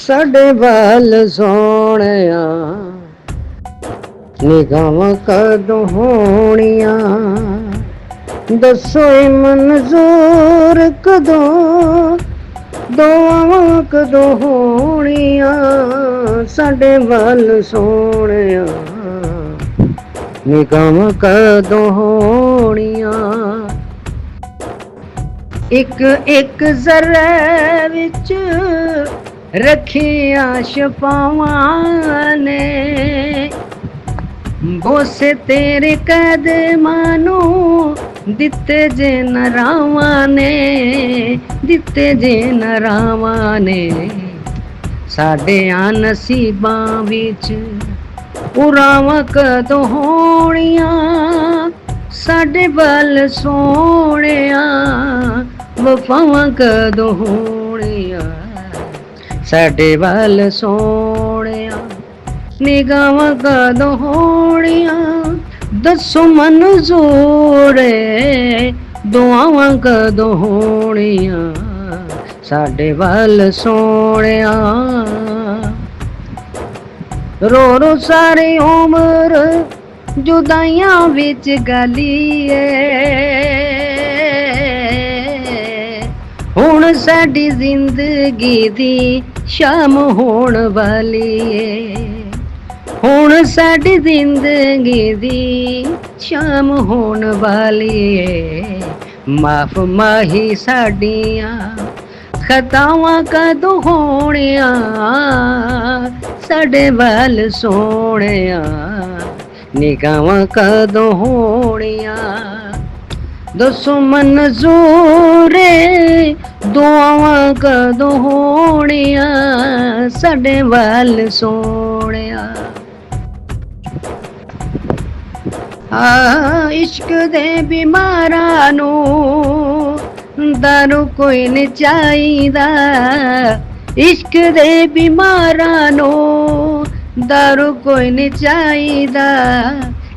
ਸਾਡੇ ਵੱਲ ਸੋਹਣਿਆ ਨਿਗਾਹਾਂ ਕਦੋਂ ਹੋਣੀਆਂ, ਦੱਸੋ ਏ ਮਨਜ਼ੂਰ ਕਦੋਂ, ਦੁਆਵਾਂ ਕਦੋਂ ਹੋਣੀਆਂ। ਸਾਡੇ ਵੱਲ ਸੋਹਣਿਆ ਨਿਗਾਹਾਂ ਕਦੋਂ ਹੋਣੀਆਂ। ਇੱਕ ਇੱਕ ਜ਼ਰੇ ਵਿੱਚ ਰੱਖੀਆਂ ਸ਼ਫਾਵਾਂ ਨੇ, ਬੋਸੇ ਤੇਰੇ ਕਦਮਾਂ ਨੂੰ ਦਿੱਤੇ ਜੇ ਨਰਾਵਾਂ ਨੇ, ਦਿੱਤੇ ਜੇ ਨਰਾਵਾਂ ਨੇ। ਸਾਡਿਆਂ ਨਸੀਬਾਂ ਵਿੱਚ ਉਰਾਵਾਂ ਕਦੋਂ ਹੋਣੀਆਂ, ਸਾਡੇ ਵੱਲ ਸੋਹਣਿਆ ਵਫਾਵਾਂ ਕਦੋਂ ਹੋਣੀਆਂ। ਸਾਡੇ ਵੱਲ ਸੋਹਣਿਆ ਨਿਗਾਹਾਂ ਕਦੋਂ ਹੋਣੀਆਂ, ਦੱਸੋ ਮਨਜ਼ੂਰ ਏ ਦੁਆਵਾਂ ਕਦੋਂ ਹੋਣੀਆਂ। ਸਾਡੇ ਵੱਲ ਸੋਹਣਿਆ ਰੋ ਰੋ ਸਾਰੀ ਉਮਰ ਜੁਦਾਈਆਂ ਵਿੱਚ ਗਾਲੀਏ, ਹੁਣ ਸਾਡੀ ਜ਼ਿੰਦਗੀ ਦੀ ਸ਼ਾਮ ਹੋਣ ਵਾਲੀ ਏ, ਹੁਣ ਸਾਡੀ ਜ਼ਿੰਦਗੀ ਦੀ ਸ਼ਾਮ ਹੋਣ ਵਾਲੀ ਏ। ਮਾਫ ਮਾਹੀ ਸਾਡੀਆਂ ਖਤਾਵਾਂ ਕਦੋਂ ਹੋਣੀਆਂ, ਸਾਡੇ ਵੱਲ ਸੋਹਣਿਆ ਨਿਗਾਹਾਂ ਕਦੋਂ ਹੋਣੀਆਂ। ਦੱਸੋ ਮਨਜ਼ੂਰ ਏ ਦੁਆਵਾਂ ਕਦੋਂ ਹੋਣੀਆਂ, ਸਾਡੇ ਵੱਲ ਸੋਹਣਿਆ। ਇਸ਼ਕ ਦੇ ਬਿਮਾਰਾਂ ਨੂੰ ਦਾਰੂ ਕੋਈ ਨਹੀਂ ਚਾਹੀਦਾ, ਇਸ਼ਕ ਦੇ ਬਿਮਾਰਾਂ ਨੂੰ ਦਾਰੂ ਕੋਈ ਨਹੀਂ ਚਾਹੀਦਾ।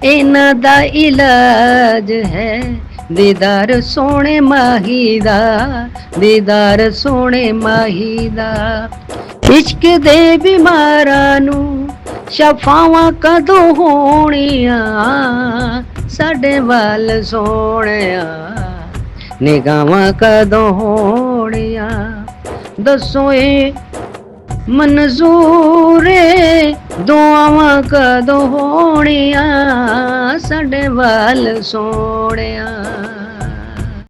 ਇਹਨਾਂ ਦਾ ਇਲਾਜ ਹੈ ਦੀਦਾਰ ਸੋਹਣੇ ਮਾਹੀ ਦਾ, ਦੀਦਾਰ ਸੋਹਣੇ ਮਾਹੀ ਦਾ। ਇਸ਼ਕ ਦੇ ਬਿਮਾਰਾਂ ਨੂੰ ਸ਼ਫਾਵਾਂ ਕਦੋਂ ਹੋਣੀਆਂ, ਸਾਡੇ ਵੱਲ ਸੋਹਣਿਆ ਨਿਗਾਹਾਂ ਕਦੋਂ ਹੋਣੀਆਂ। ਦੱਸੋ ਏ ਮਨਜ਼ੂਰ ਏ ਦੁਆਵਾਂ ਕਦੋਂ ਹੋਣੀਆਂ, ਸਾਡੇ ਵੱਲ ਸੋਹਣਿਆ।